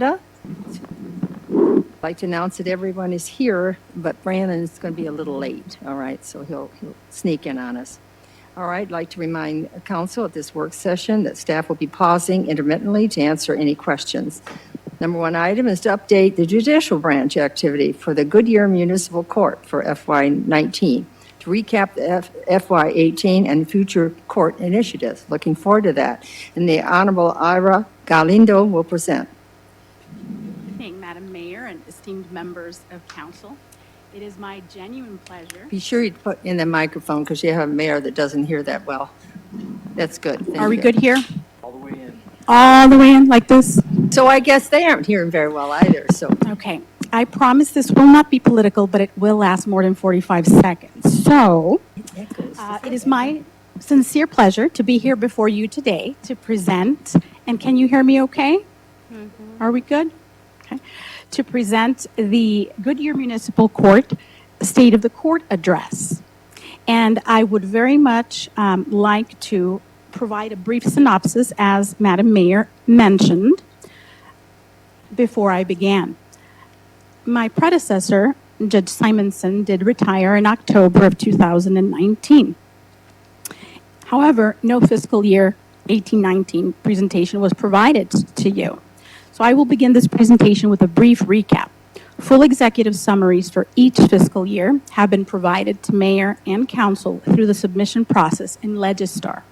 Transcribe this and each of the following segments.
I'd like to announce that everyone is here, but Brandon is going to be a little late, all right? So he'll sneak in on us. All right, I'd like to remind council at this work session that staff will be pausing intermittently to answer any questions. Number one item is to update the judicial branch activity for the Goodyear Municipal Court for FY19, to recap the FY18 and future court initiatives. Looking forward to that. And the Honorable Ira Galindo will present. Good evening, Madam Mayor and esteemed members of council. It is my genuine pleasure. Be sure you put in the microphone because you have a mayor that doesn't hear that well. That's good. Thank Are we you. good here? All the way in. All the way in like this? So I guess they aren't hearing very well either, so. Okay. I promise this will not be political, but it will last more than 45 seconds. So it is my sincere pleasure to be here before you today to present. And can you hear me okay? Mm-hmm. Are we good? Okay. To present the Goodyear Municipal Court State of the Court Address. And I would very much like to provide a brief synopsis, as Madam Mayor mentioned, before I began. My predecessor, Judge Simonson, did retire in October of 2019. However, no fiscal year 18-19 presentation was provided to you. So I will begin this presentation with a brief recap. Full executive summaries for each fiscal year have been provided to Mayor and Council through the submission process in Legistar.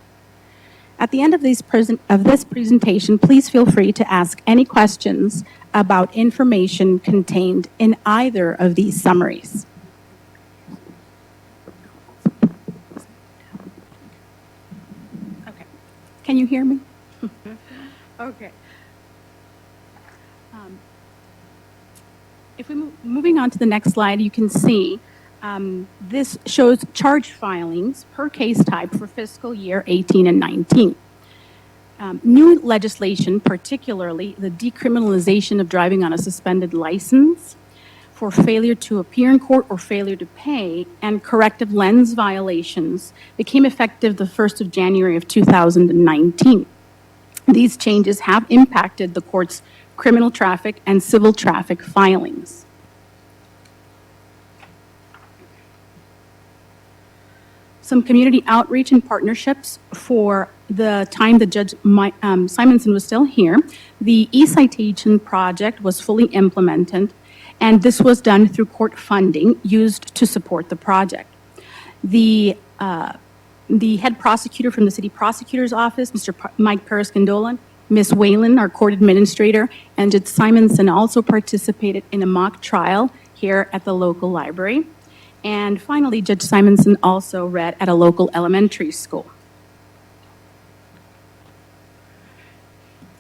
At the end of this presentation, please feel free to ask any questions about information contained in either of these summaries. Okay. Can you hear me? Okay. If we moving on to the next slide, you can see this shows charge filings per case type for fiscal year 18 and 19. New legislation, particularly the decriminalization of driving on a suspended license for failure to appear in court or failure to pay, and corrective lens violations became effective the 1st of January of 2019. These changes have impacted the court's criminal traffic and civil traffic filings. Some community outreach and partnerships for the time that Judge Simonson was still here. The e-citation project was fully implemented, and this was done through court funding used to support the project. The head prosecutor from the city prosecutor's office, Mr. Mike Periscandolan, Ms. Whalen, our court administrator, and Judge Simonson also participated in a mock trial here at the local library. And finally, Judge Simonson also read at a local elementary school.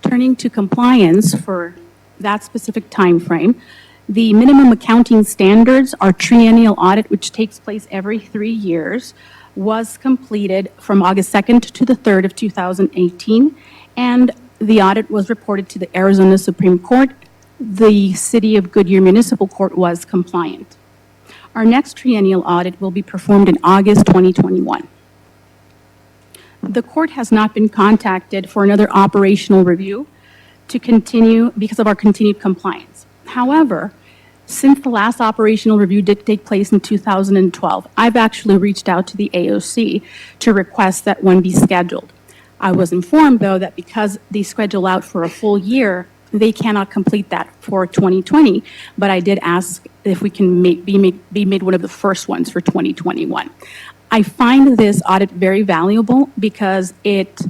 Turning to compliance for that specific time frame, the minimum accounting standards, our triennial audit, which takes place every 3 years, was completed from August 2nd to the 3rd of 2018, and the audit was reported to the Arizona Supreme Court. The City of Goodyear Municipal Court was compliant. Our next triennial audit will be performed in August 2021. The court has not been contacted for another operational review to continue because of our continued compliance. However, since the last operational review did take place in 2012, I've actually reached out to the AOC to request that one be scheduled. I was informed, though, that because they schedule out for a full year, they cannot complete that for 2020, but I did ask if we can be made one of the first ones for 2021. I find this audit very valuable because it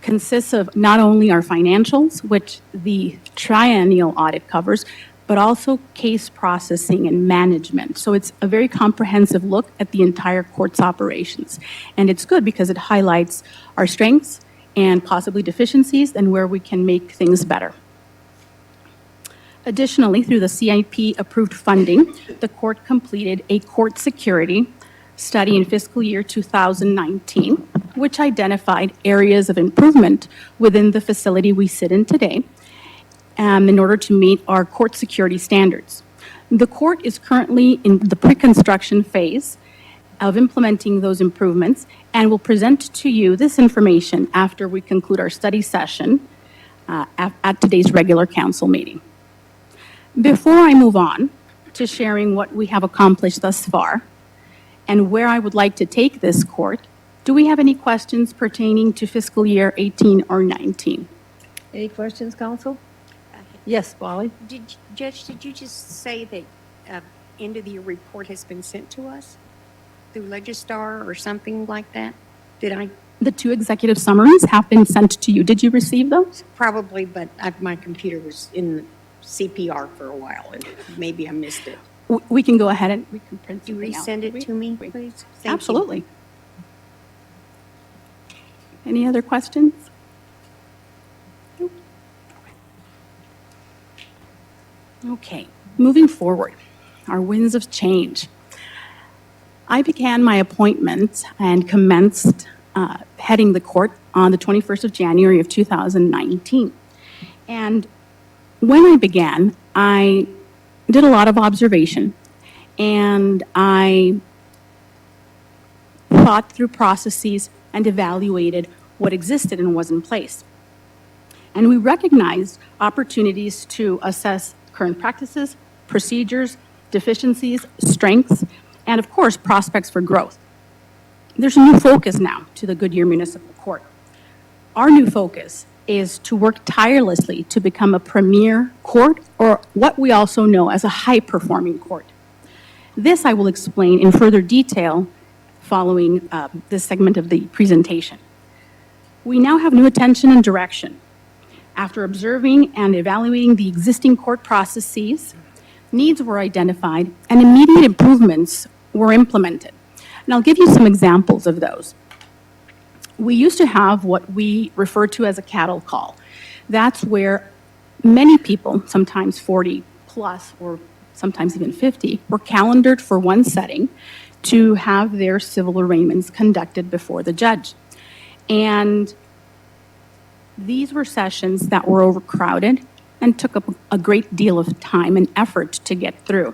consists of not only our financials, which the triennial audit covers, but also case processing and management. So it's a very comprehensive look at the entire court's operations. And it's good because it highlights our strengths and possibly deficiencies and where we can make things better. Additionally, through the CIP-approved funding, the court completed a court security study in fiscal year 2019, which identified areas of improvement within the facility we sit in today in order to meet our court security standards. The court is currently in the pre-construction phase of implementing those improvements and will present to you this information after we conclude our study session at today's regular council meeting. Before I move on to sharing what we have accomplished thus far and where I would like to take this court, do we have any questions pertaining to fiscal year 18 or 19? Any questions, counsel? Yes, Wally? Judge, did you just say that end of the year report has been sent to us through Legistar or something like that? Did I? The 2 executive summaries have been sent to you. Did you receive those? Probably, but my computer was in CPR for a while, and maybe I missed it. We can go ahead and we can print Do you something out. resend it to me, please? Thank you. Absolutely. Any other questions? Nope. Okay, moving forward, our winds of change. I began my appointment and commenced heading the court on the 21st of January of 2019. And when I began, I did a lot of observation, and I thought through processes and evaluated what existed and was in place. And we recognized opportunities to assess current practices, procedures, deficiencies, strengths, and of course, prospects for growth. There's a new focus now to the Goodyear Municipal Court. Our new focus is to work tirelessly to become a premier court, or what we also know as a high-performing court. This I will explain in further detail following this segment of the presentation. We now have new attention and direction. After observing and evaluating the existing court processes, needs were identified and immediate improvements were implemented. And I'll give you some examples of those. We used to have what we refer to as a cattle call. That's where many people, sometimes 40 plus or sometimes even 50, were calendared for one setting to have their civil arraignments conducted before the judge. And these were sessions that were overcrowded and took up a great deal of time and effort to get through.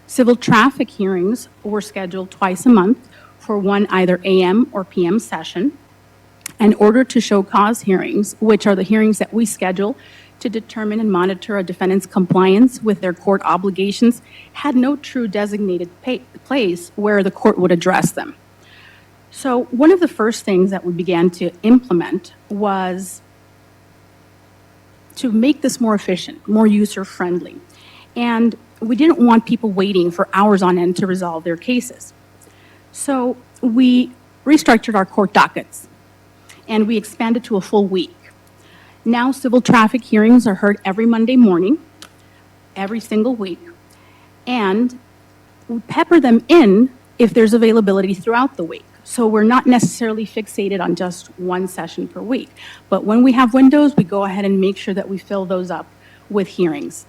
Civil traffic hearings were scheduled twice a month for one either AM or PM session. And order to show cause hearings, which are the hearings that we schedule to determine and monitor a defendant's compliance with their court obligations, had no true designated place where the court would address them. So one of the first things that we began to implement was to make this more efficient, more user-friendly. And we didn't want people waiting for hours on end to resolve their cases. So we restructured our court dockets, and we expanded to a full week. Now civil traffic hearings are heard every Monday morning, every single week, and we pepper them in if there's availability throughout the week. So we're not necessarily fixated on just one session per week. But when we have windows, we go ahead and make sure that we fill those up with hearings.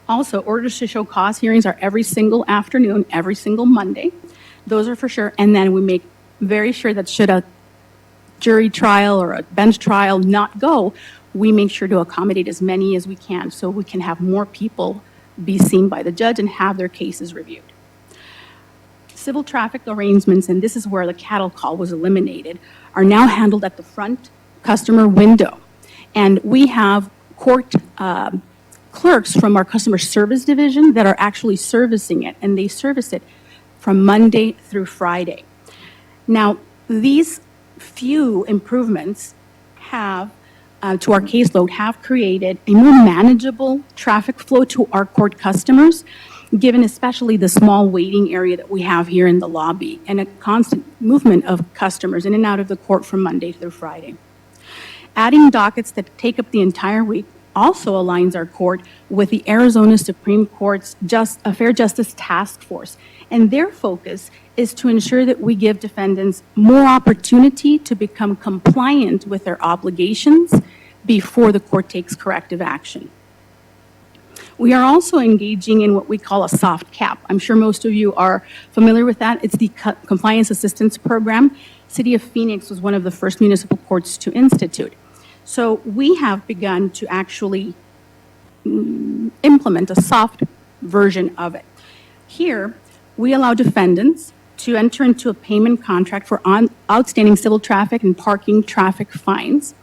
Also, orders to show cause hearings are every single afternoon, every single Monday. Those are for sure. And then we make very sure that should a jury trial or a bench trial not go, we make sure to accommodate as many as we can so we can have more people be seen by the judge and have their cases reviewed. Civil traffic arrangements, and this is where the cattle call was eliminated, are now handled at the front customer window. And we have court clerks from our customer service division that are actually servicing it, and they service it from Monday through Friday. Now, these few improvements have, to our caseload, have created a more manageable traffic flow to our court customers, given especially the small waiting area that we have here in the lobby, and a constant movement of customers in and out of the court from Monday through Friday. Adding dockets that take up the entire week also aligns our court with the Arizona Supreme Court's Fair Justice Task Force, and their focus is to ensure that we give defendants more opportunity to become compliant with their obligations before the court takes corrective action. We are also engaging in what we call a soft cap. I'm sure most of you are familiar with that. It's the Compliance Assistance Program. City of Phoenix was one of the first municipal courts to institute. So we have begun to actually implement a soft version of it. Here, we allow defendants to enter into a payment contract for outstanding civil traffic and parking traffic fines.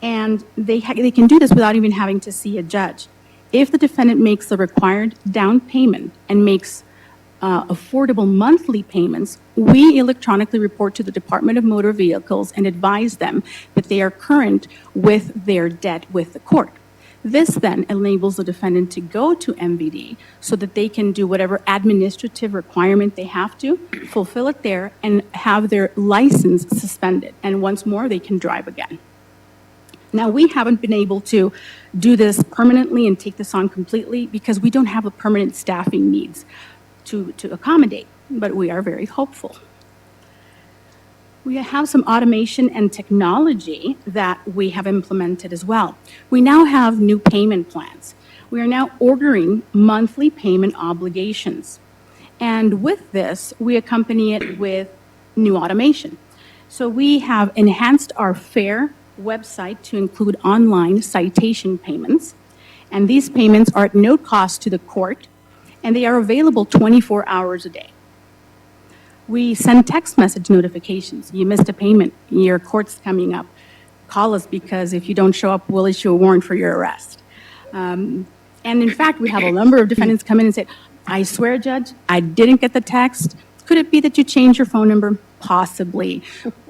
And they can do this without even having to see a judge. if the defendant makes the required down payment and makes affordable monthly payments, we electronically report to the Department of Motor Vehicles and advise them that they are current with their debt with the court. This then enables the defendant to go to MVD so that they can do whatever administrative requirement they have to, fulfill it there, and have their license suspended. And once more, they can drive again. Now, we haven't been able to do this permanently and take this on completely because we don't have a permanent staffing needs to accommodate, but we are very hopeful. We have some automation and technology that we have implemented as well. We now have new payment plans. We are now ordering monthly payment obligations. And with this, we accompany it with new automation. So we have enhanced our FAIR website to include online citation payments. And these payments are at no cost to the court, and they are available 24 hours a day. We send text message notifications. You missed a payment, your court's coming up. Call us because if you don't show up, we'll issue a warrant for your arrest. And in fact, we have a number of defendants come in and say, I swear, Judge, I didn't get the text. Could it be that you changed your phone number? Possibly.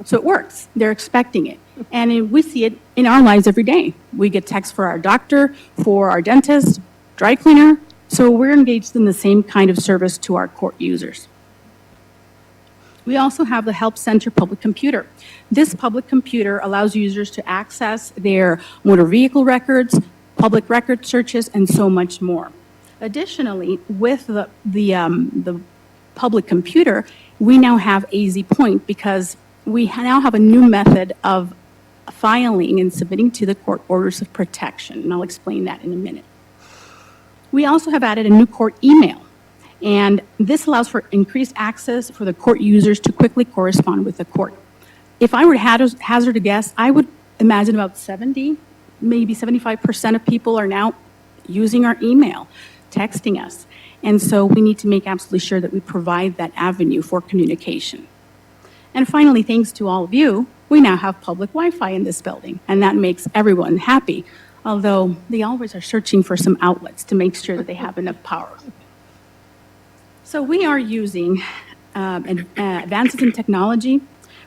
So it works. They're expecting it. And we see it in our lives every day. We get texts for our doctor, for our dentist, dry cleaner. So we're engaged in the same kind of service to our court users. We also have the Help Center public computer. This public computer allows users to access their motor vehicle records, public record searches, and so much more. Additionally, with the public computer, we now have AZ Point because we now have a new method of filing and submitting to the court orders of protection, and I'll explain that in a minute. We also have added a new court email, and this allows for increased access for the court users to quickly correspond with the court. If I were to hazard a guess, I would imagine about 70, maybe 75% of people are now using our email, texting us. And so we need to make absolutely sure that we provide that avenue for communication. And finally, thanks to all of you, we now have public Wi-Fi in this building, and that makes everyone happy, although they always are searching for some outlets to make sure that they have enough power. So we are using advances in technology.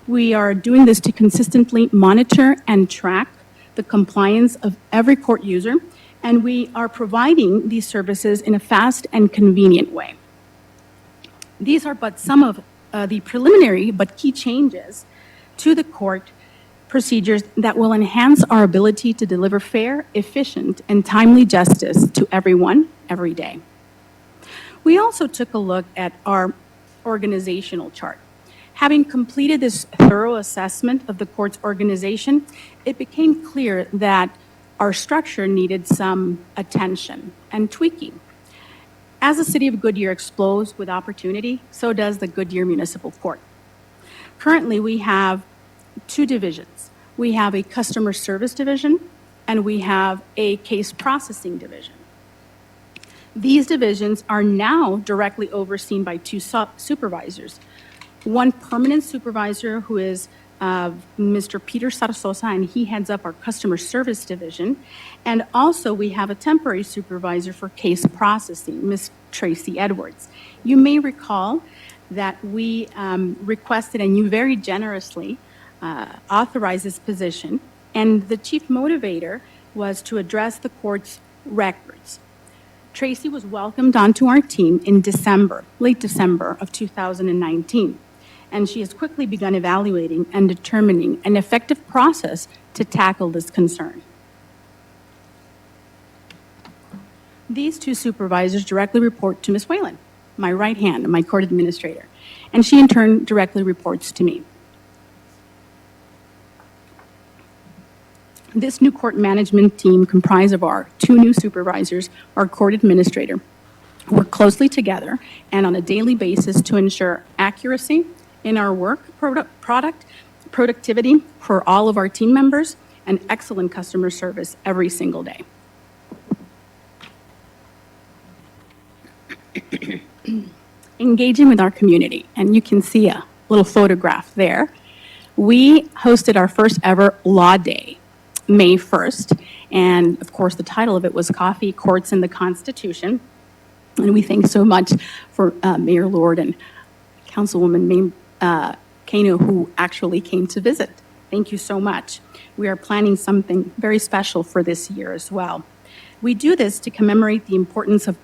We are doing this to consistently monitor and track the compliance of every court user, and we are providing these services in a fast and convenient way. These are but some of the preliminary but key changes to the court procedures that will enhance our ability to deliver fair, efficient, and timely justice to everyone, every day. We also took a look at our organizational chart. Having completed this thorough assessment of the court's organization, it became clear that our structure needed some attention and tweaking. As the city of Goodyear explodes with opportunity, so does the Goodyear Municipal Court. Currently, we have two divisions. We have a customer service division, and we have a case processing division. These divisions are now directly overseen by two supervisors. One permanent supervisor who is Mr. Peter Sarsosa, and he heads up our customer service division. And also we have a temporary supervisor for case processing, Ms. Tracy Edwards. You may recall that we requested, and you very generously authorized this position, and the chief motivator was to address the court's records. Tracy was welcomed onto our team in December, late December of 2019. And she has quickly begun evaluating and determining an effective process to tackle this concern. These two supervisors directly report to Ms. Whalen, my right hand, my court administrator, and she in turn directly reports to me. This new court management team comprised of our two new supervisors, our court administrator, work closely together and on a daily basis to ensure accuracy in our work productivity for all of our team members, and excellent customer service every single day. Engaging with our community, and you can see a little photograph there. We hosted our first ever Law Day May 1st. And of course, the title of it was Coffee, Courts, and the Constitution. And we thank so much for Mayor Lord and Councilwoman Kano, who actually came to visit. Thank you so much. We are planning something very special for this year as well. We do this to commemorate the importance of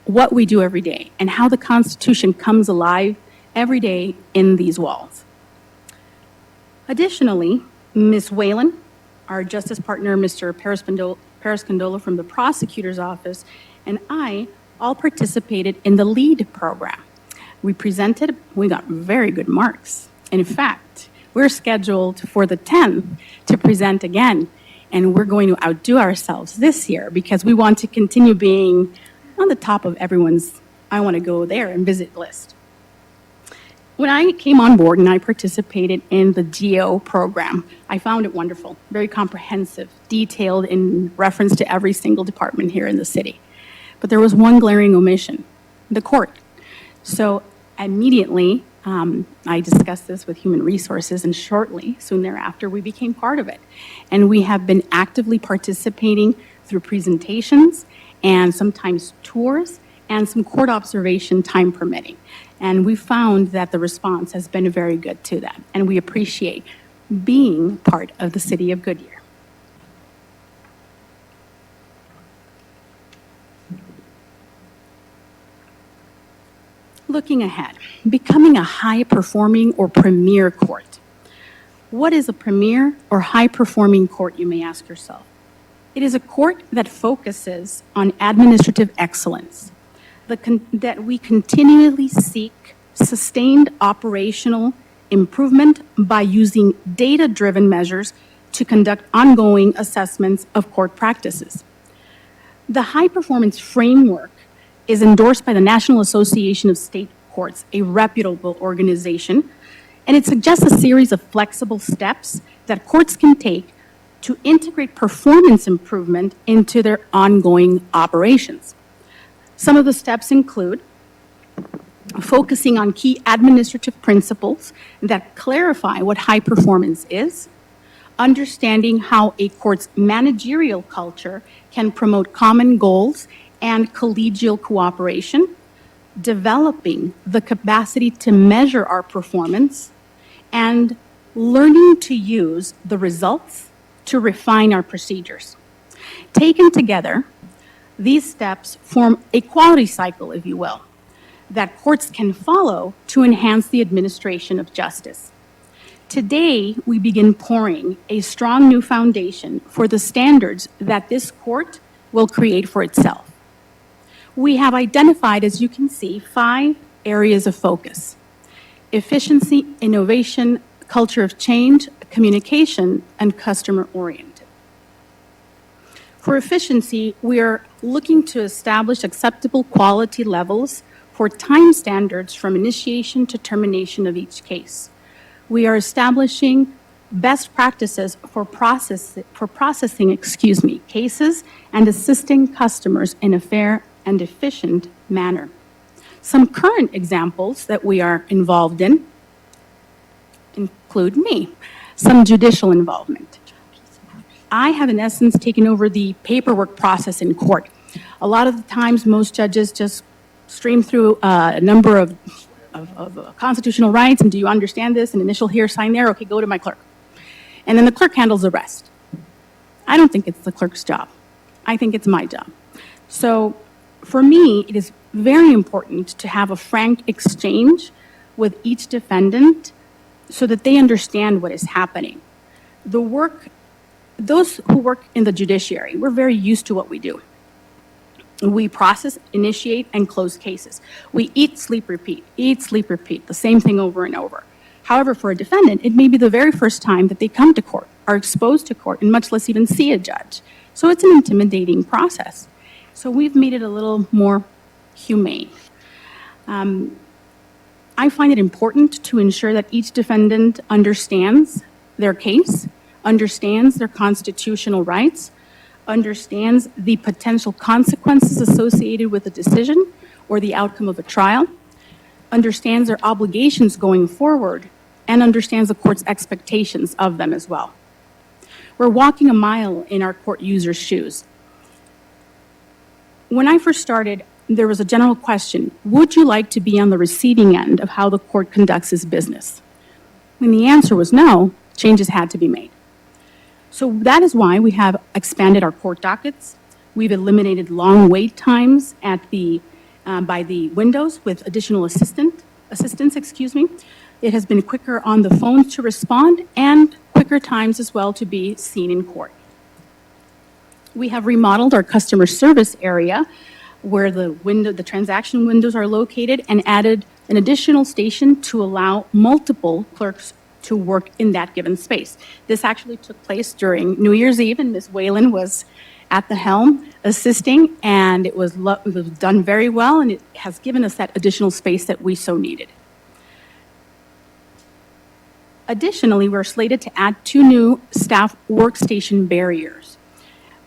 what we do every day and how the Constitution comes alive every day in these walls. Additionally, Ms. Whalen, our justice partner, Mr. Paris Condola from the prosecutor's office, and I all participated in the LEAD program. We presented, we got very good marks. In fact, we're scheduled for the 10th to present again, and we're going to outdo ourselves this year because we want to continue being on the top of everyone's I want to go there and visit list. When I came on board and I participated in the GO program, I found it wonderful, very comprehensive, detailed in reference to every single department here in the city. But there was one glaring omission, the court. So immediately, I discussed this with Human Resources, and shortly, soon thereafter, we became part of it. And we have been actively participating through presentations and sometimes tours and some court observation time permitting. And we found that the response has been very good to that, and we appreciate being part of the city of Goodyear. Looking ahead, becoming a high-performing or premier court. What is a premier or high-performing court, you may ask yourself? It is a court that focuses on administrative excellence, that we continually seek sustained operational improvement by using data-driven measures to conduct ongoing assessments of court practices. The high-performance framework is endorsed by the National Association of State Courts, a reputable organization, and it suggests a series of flexible steps that courts can take to integrate performance improvement into their ongoing operations. Some of the steps include focusing on key administrative principles that clarify what high performance is, understanding how a court's managerial culture can promote common goals and collegial cooperation, developing the capacity to measure our performance, and learning to use the results to refine our procedures. Taken together, these steps form a quality cycle, if you will, that courts can follow to enhance the administration of justice. Today, we begin pouring a strong new foundation for the standards that this court will create for itself. We have identified, as you can see, 5 areas of focus: efficiency, innovation, culture of change, communication, and customer-oriented. For efficiency, we are looking to establish acceptable quality levels for time standards from initiation to termination of each case. We are establishing best practices for processing cases and assisting customers in a fair and efficient manner. Some current examples that we are involved in include me, some judicial involvement. I have, in essence, taken over the paperwork process in court. A lot of the times, most judges just stream through a number of constitutional rights, and do you understand this? An initial here, sign there, okay, go to my clerk. And then the clerk handles the rest. I don't think it's the clerk's job. I think it's my job. So for me, it is very important to have a frank exchange with each defendant so that they understand what is happening. Those who work in the judiciary, we're very used to what we do. We process, initiate, and close cases. We eat, sleep, repeat, the same thing over and over. However, for a defendant, it may be the very first time that they come to court, are exposed to court, and much less even see a judge. So it's an intimidating process. So we've made it a little more humane. I find it important to ensure that each defendant understands their case, understands their constitutional rights, understands the potential consequences associated with a decision or the outcome of a trial, understands their obligations going forward, and understands the court's expectations of them as well. We're walking a mile in our court users' shoes. When I first started, there was a general question, would you like to be on the receiving end of how the court conducts its business? When the answer was no, changes had to be made. So that is why we have expanded our court dockets. We've eliminated long wait times at by the windows with additional assistance. It has been quicker on the phones to respond and quicker times as well to be seen in court. We have remodeled our customer service area where the transaction windows are located and added an additional station to allow multiple clerks to work in that given space. This actually took place during New Year's Eve, and Ms. Whalen was at the helm assisting, and it was done very well, and it has given us that additional space that we so needed. Additionally, we're slated to add 2 new staff workstation barriers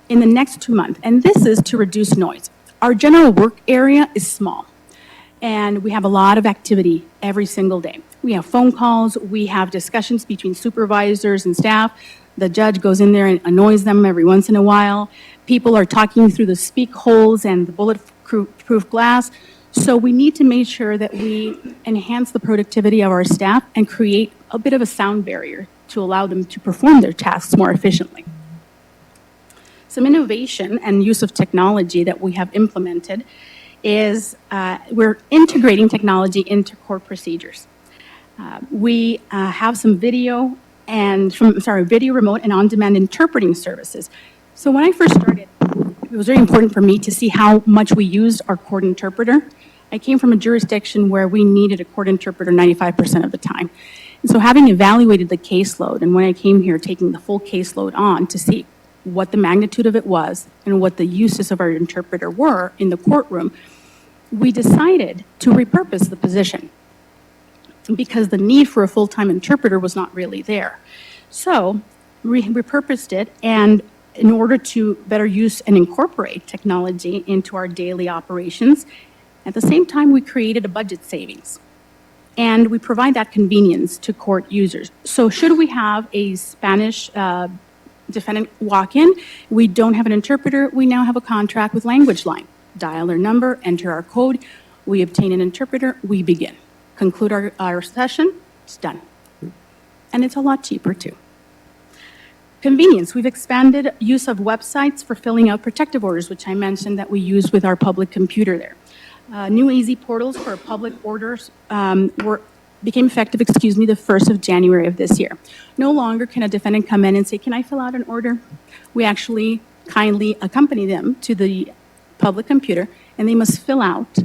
in the next 2 months, and this is to reduce noise. Our general work area is small, and we have a lot of activity every single day. We have phone calls, we have discussions between supervisors and staff. The judge goes in there and annoys them every once in a while. People are talking through the speak holes and the bulletproof glass. So we need to make sure that we enhance the productivity of our staff and create a bit of a sound barrier to allow them to perform their tasks more efficiently. Some innovation and use of technology that we have implemented is we're integrating technology into court procedures. We have some video remote and on-demand interpreting services. So when I first started, it was very important for me to see how much we used our court interpreter. I came from a jurisdiction where we needed a court interpreter 95% of the time. And so having evaluated the caseload, and when I came here taking the full caseload on to see what the magnitude of it was and what the uses of our interpreter were in the courtroom, we decided to repurpose the position because the need for a full-time interpreter was not really there. So we repurposed it, and in order to better use and incorporate technology into our daily operations, at the same time we created a budget savings. And we provide that convenience to court users. So should we have a Spanish defendant walk in, we don't have an interpreter, we now have a contract with Language Line. Dial their number, enter our code, we obtain an interpreter, we begin. Conclude our session, it's done. And it's a lot cheaper too. Convenience, we've expanded use of websites for filling out protective orders, which I mentioned that we use with our public computer there. New easy portals for public orders became effective, the 1st of January of this year. No longer can a defendant come in and say, can I fill out an order? We actually kindly accompany them to the public computer, and they must fill out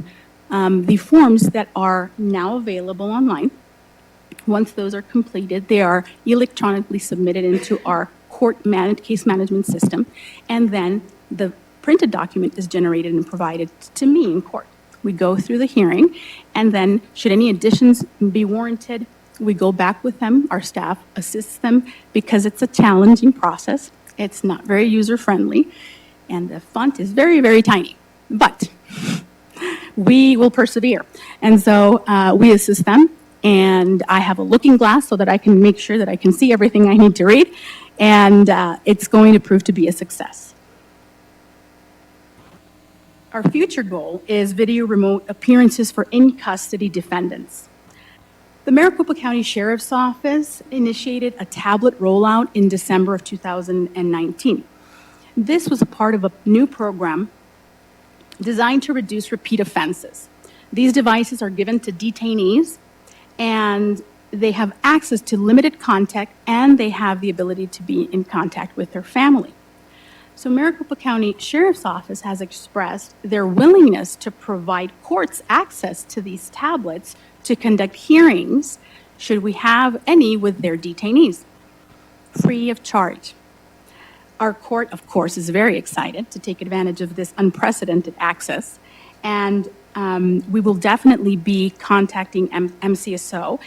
the forms that are now available online. Once those are completed, they are electronically submitted into our case management system, and then the printed document is generated and provided to me in court. We go through the hearing, and then should any additions be warranted, we go back with them. Our staff assists them because it's a challenging process. It's not very user-friendly, and the font is very, very tiny. But we will persevere. And so we assist them, and I have a looking glass so that I can make sure that I can see everything I need to read, and it's going to prove to be a success. Our future goal is video remote appearances for in-custody defendants. The Maricopa County Sheriff's Office initiated a tablet rollout in December of 2019. This was a part of a new program designed to reduce repeat offenses. These devices are given to detainees, and they have access to limited contact, and they have the ability to be in contact with their family. So Maricopa County Sheriff's Office has expressed their willingness to provide courts access to these tablets to conduct hearings, should we have any, with their detainees, free of charge. Our court, of course, is very excited to take advantage of this unprecedented access, and we will definitely be contacting MCSO,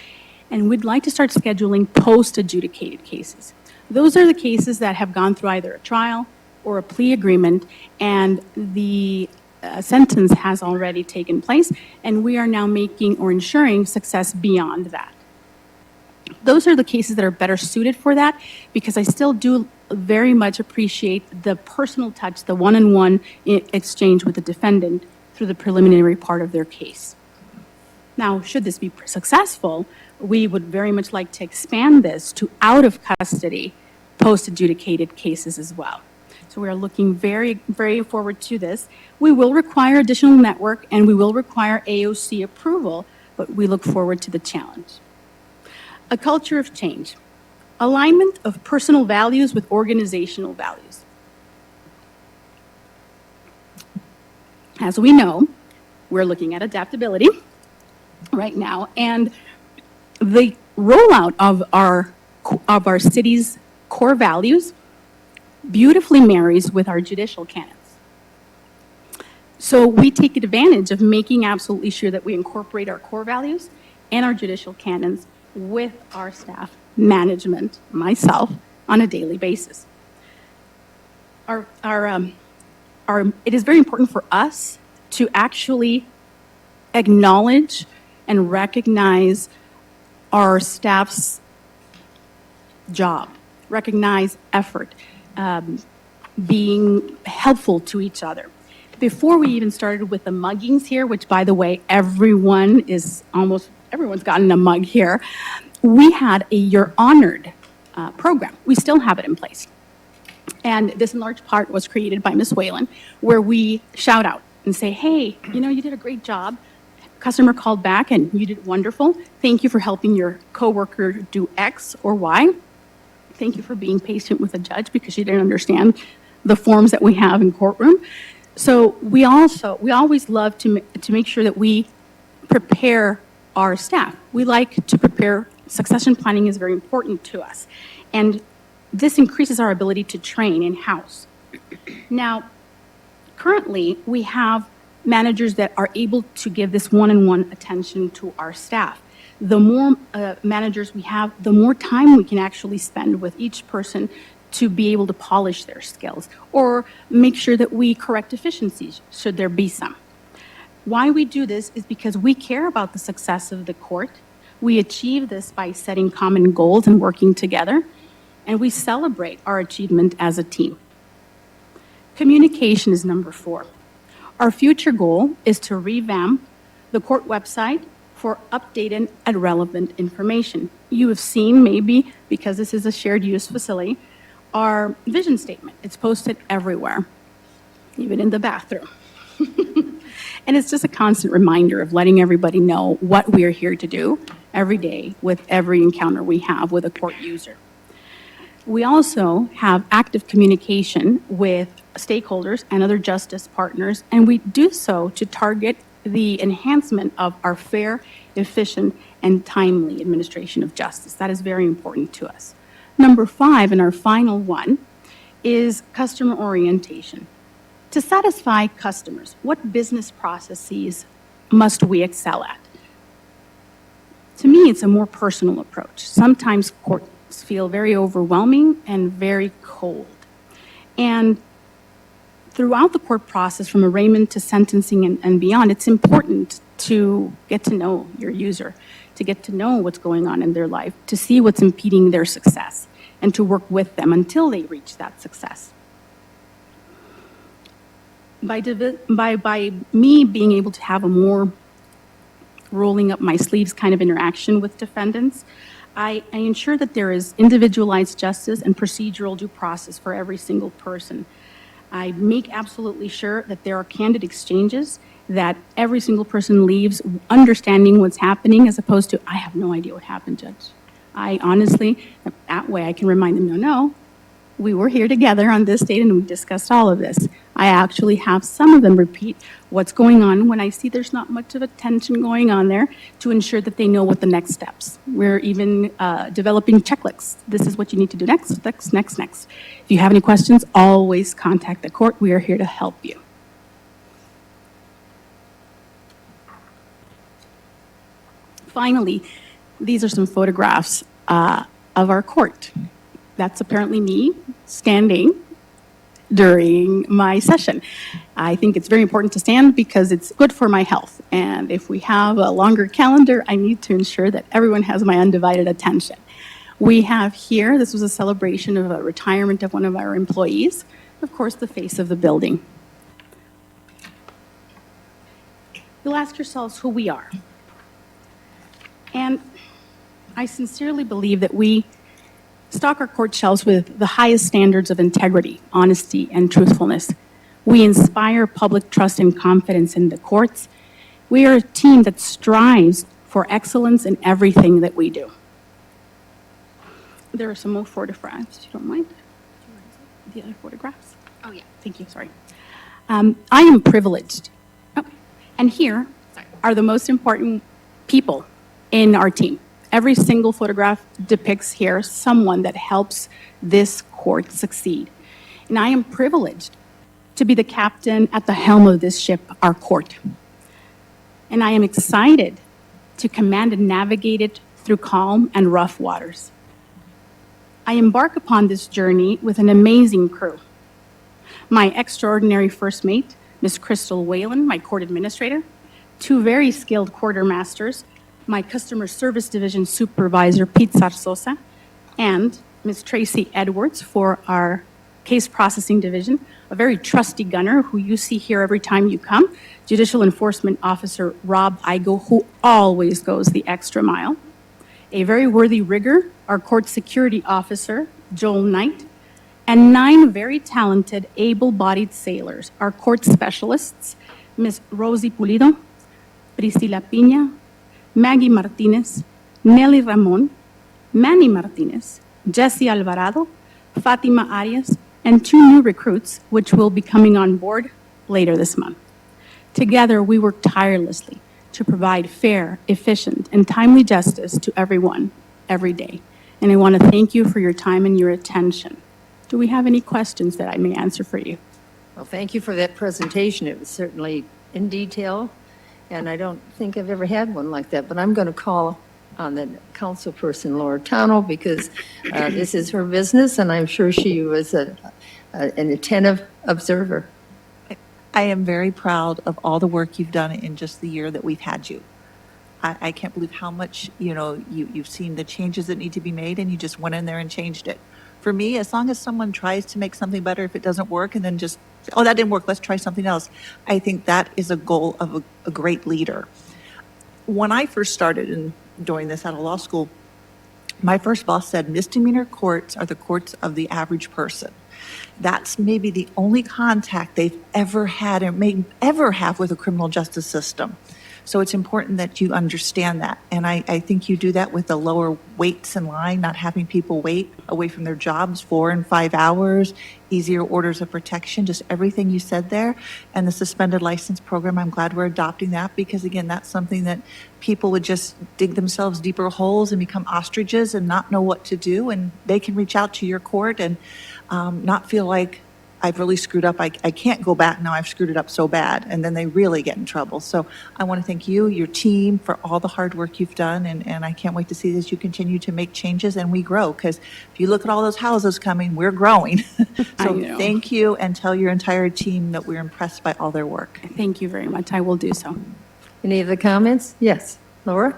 and we'd like to start scheduling post-adjudicated cases. Those are the cases that have gone through either a trial or a plea agreement, and the sentence has already taken place, and we are now making or ensuring success beyond that. Those are the cases that are better suited for that, because I still do very much appreciate the personal touch, the one-on-one exchange with the defendant through the preliminary part of their case. Now, should this be successful, we would very much like to expand this to out-of-custody, post-adjudicated cases as well. So we are looking very, very forward to this. We will require additional network and we will require AOC approval, but we look forward to the challenge. A culture of change. Alignment of personal values with organizational values. As we know, we're looking at adaptability right now, and the rollout of our city's core values beautifully marries with our judicial canons. So we take advantage of making absolutely sure that we incorporate our core values and our judicial canons with our staff, management, myself, on a daily basis. It is very important for us to actually acknowledge and recognize our staff's job, recognize effort, being helpful to each other. Before we even started with the muggings here, which by the way, everyone's gotten a mug here, we had a You're Honored program. We still have it in place. And this in large part was created by Ms. Whalen, where we shout out and say, hey, you did a great job. Customer called back and you did wonderful. Thank you for helping your coworker do X or Y. Thank you for being patient with a judge because she didn't understand the forms that we have in courtroom. So we always love to make sure that we prepare our staff. We like to prepare. Succession planning is very important to us. And this increases our ability to train in-house. Now, currently, we have managers that are able to give this one-on-one attention to our staff. The more managers we have, the more time we can actually spend with each person to be able to polish their skills or make sure that we correct deficiencies, should there be some. Why we do this is because we care about the success of the court. We achieve this by setting common goals and working together, and we celebrate our achievement as a team. Communication is number 4. Our future goal is to revamp the court website for updated and relevant information. You have seen, maybe, because this is a shared use facility, our vision statement. It's posted everywhere, even in the bathroom. And it's just a constant reminder of letting everybody know what we are here to do every day with every encounter we have with a court user. We also have active communication with stakeholders and other justice partners, and we do so to target the enhancement of our fair, efficient, and timely administration of justice. That is very important to us. Number 5, and our final one, is customer orientation. To satisfy customers, what business processes must we excel at? To me, it's a more personal approach. Sometimes courts feel very overwhelming and very cold. And throughout the court process, from arraignment to sentencing and beyond, it's important to get to know your user, to get to know what's going on in their life, to see what's impeding their success, and to work with them until they reach that success. By me being able to have a more rolling up my sleeves kind of interaction with defendants, I ensure that there is individualized justice and procedural due process for every single person. I make absolutely sure that there are candid exchanges, that every single person leaves understanding what's happening, as opposed to, I have no idea what happened, Judge. I honestly, that way I can remind them, no, we were here together on this date and we discussed all of this. I actually have some of them repeat what's going on when I see there's not much of a tension going on there, to ensure that they know what the next steps. We're even developing checklists. This is what you need to do next, next, next, next. If you have any questions, always contact the court. We are here to help you. Finally, these are some photographs of our court. That's apparently me standing during my session. I think it's very important to stand because it's good for my health. And if we have a longer calendar, I need to ensure that everyone has my undivided attention. We have here, this was a celebration of a retirement of one of our employees, of course, the face of the building. You'll ask yourselves who we are. And I sincerely believe that we stock our court shelves with the highest standards of integrity, honesty, and truthfulness. We inspire public trust and confidence in the courts. We are a team that strives for excellence in everything that we do. There are some more photographs, if you don't mind. The other photographs? Oh, yeah. Thank you, sorry. I am privileged. Oh, and here are the most important people in our team. Every single photograph depicts here someone that helps this court succeed. And I am privileged to be the captain at the helm of this ship, our court. And I am excited to command and navigate it through calm and rough waters. I embark upon this journey with an amazing crew. My extraordinary first mate, Ms. Crystal Whalen, my court administrator, two very skilled quartermasters, my customer service division supervisor, Pete Sarsosa, and Ms. Tracy Edwards for our case processing division, a very trusty gunner who you see here every time you come, Judicial Enforcement Officer Rob Igo, who always goes the extra mile, a very worthy rigger, our court security officer, Joel Knight, and 9 very talented, able-bodied sailors, our court specialists, Ms. Rosie Pulido, Priscila Piña, Maggie Martinez, Nelly Ramon, Manny Martinez, Jesse Alvarado, Fatima Arias, and 2 new recruits, which will be coming on board later this month. Together, we work tirelessly to provide fair, efficient, and timely justice to everyone, every day. And I want to thank you for your time and your attention. Do we have any questions that I may answer for you? Well, thank you for that presentation. It was certainly in detail, and I don't think I've ever had one like that, but I'm going to call on the councilperson, Laura Tano, because this is her business, and I'm sure she was an attentive observer. I am very proud of all the work you've done in just the year that we've had you. I can't believe how much, you've seen the changes that need to be made, and you just went in there and changed it. For me, as long as someone tries to make something better, if it doesn't work, and then just, oh, that didn't work, let's try something else, I think that is a goal of a great leader. When I first started in doing this out of law school, my first boss said misdemeanor courts are the courts of the average person. That's maybe the only contact they've ever had or may ever have with a criminal justice system. So it's important that you understand that. And I think you do that with the lower waits in line, not having people wait away from their jobs 4 and 5 hours, easier orders of protection, just everything you said there. And the suspended license program, I'm glad we're adopting that because, again, that's something that people would just dig themselves deeper holes and become ostriches and not know what to do. And they can reach out to your court and not feel like, I've really screwed up. I can't go back now. I've screwed it up so bad. And then they really get in trouble. So I want to thank you, your team, for all the hard work you've done. And I can't wait to see as you continue to make changes and we grow. Because if you look at all those houses coming, we're growing. So thank you, and tell your entire team that we're impressed by all their work. Thank you very much. I will do so. Any other comments? Yes, Laura?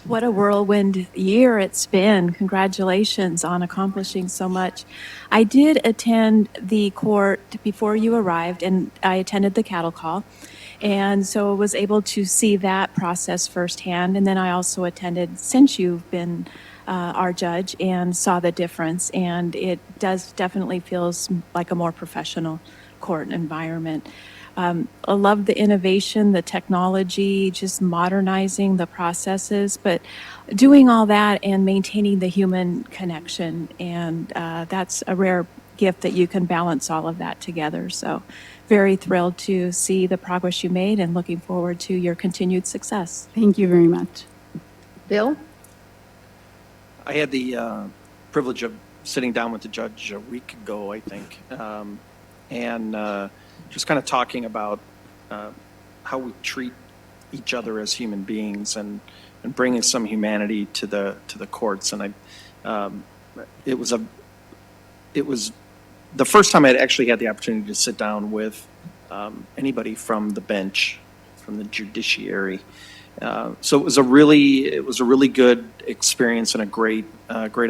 What a whirlwind year it's been. Congratulations on accomplishing so much. I did attend the court before you arrived, and I attended the cattle call. And so I was able to see that process firsthand. And then I also attended since you've been our judge and saw the difference. And it does definitely feels like a more professional court environment. I love the innovation, the technology, just modernizing the processes, but doing all that and maintaining the human connection. And that's a rare gift that you can balance all of that together. So very thrilled to see the progress you made and looking forward to your continued success. Thank you very much. Bill? I had the privilege of sitting down with the judge a week ago, I think, and just kind of talking about how we treat each other as human beings and bringing some humanity to the courts. And it was the first time I'd actually had the opportunity to sit down with anybody from the bench, from the judiciary, So it was a really good experience and a great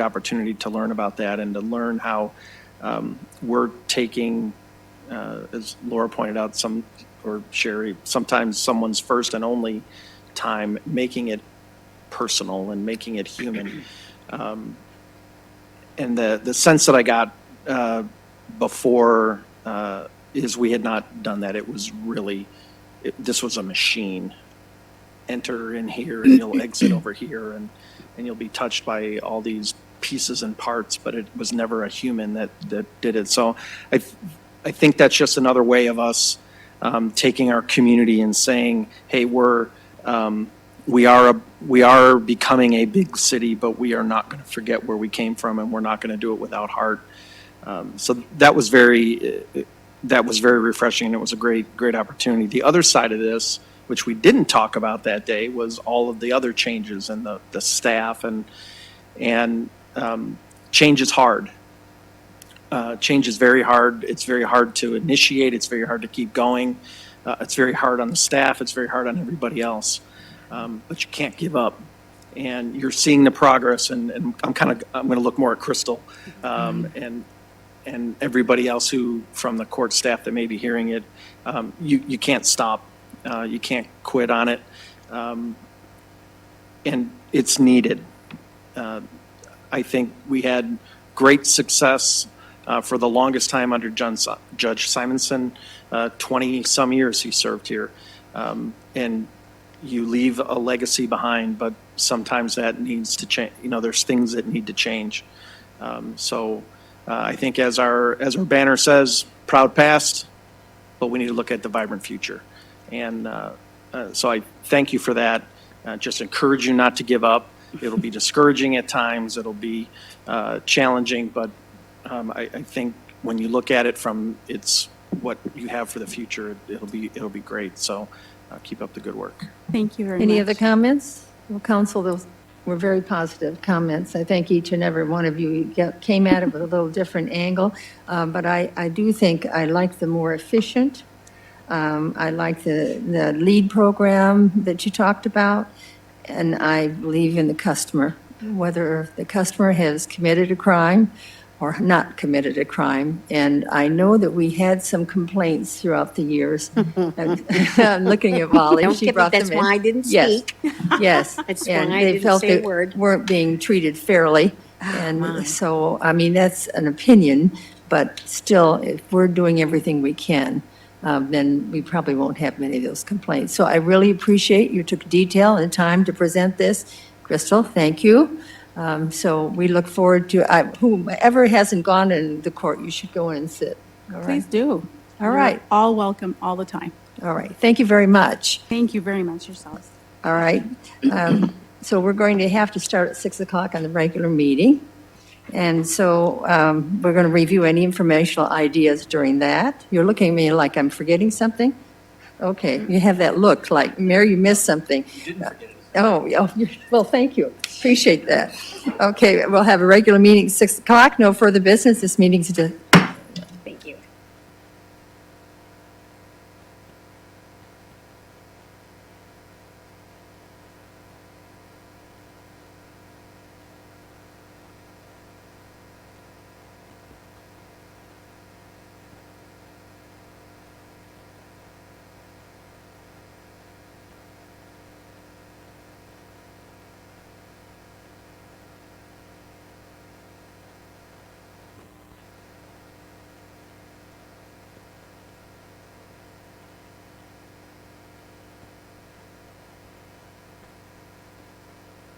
opportunity to learn about that and to learn how we're taking, as Laura pointed out, or Sherry, sometimes someone's first and only time, making it personal and making it human. And the sense that I got before is we had not done that. It was really, this was a machine. Enter in here and you'll exit over here and you'll be touched by all these pieces and parts, but it was never a human that did it. So I think that's just another way of us taking our community and saying, hey, we are becoming a big city, but we are not going to forget where we came from, and we're not going to do it without heart. So that was very refreshing, and it was a great opportunity. The other side of this, which we didn't talk about that day, was all of the other changes and the staff and change is hard. Change is very hard. It's very hard to initiate. It's very hard to keep going. It's very hard on the staff. It's very hard on everybody else. But you can't give up. And you're seeing the progress. And I'm going to look more at Crystal and everybody else who from the court staff that may be hearing it. You can't stop. You can't quit on it. And it's needed. I think we had great success for the longest time under Judge Simonson. 20-some years he served here. And you leave a legacy behind, but sometimes that needs to change. There's things that need to change. So I think as our banner says, proud past, but we need to look at the vibrant future. And so I thank you for that. Just encourage you not to give up. It'll be discouraging at times. It'll be challenging, but I think when you look at it from it's what you have for the future, it'll be great. So keep up the good work. Thank you very much. Any other comments? Well, Council, those were very positive comments. I thank each and every one of you came at it with a little different angle, but I do think I like the more efficient. I like the lead program that you talked about, and I believe in the customer, whether the customer has committed a crime or not committed a crime. And I know that we had some complaints throughout the years. I'm looking at Molly. Don't She give me- brought them that's in. why I didn't Yes. speak. Yes. That's why And I they didn't felt say a they word. weren't being treated fairly. And so, I mean, that's an opinion, but still, if we're doing everything we can, then we probably won't have many of those complaints. So I really appreciate you took detail and time to present this. Crystal, thank you. So we look forward to, whomever hasn't gone in the court, you should go in and sit. All right. Please do. All right. You're all welcome all the time. All right. Thank you very much. Thank you very much yourselves. All right. So we're going to have to start at 6 o'clock on the regular meeting. And so we're going to review any informational ideas during that. You're looking at me like I'm forgetting something? Okay, you have that look like, Mary, you missed something. Well, thank you. Appreciate that. Okay, we'll have a regular meeting at 6 o'clock. No further business. This meeting is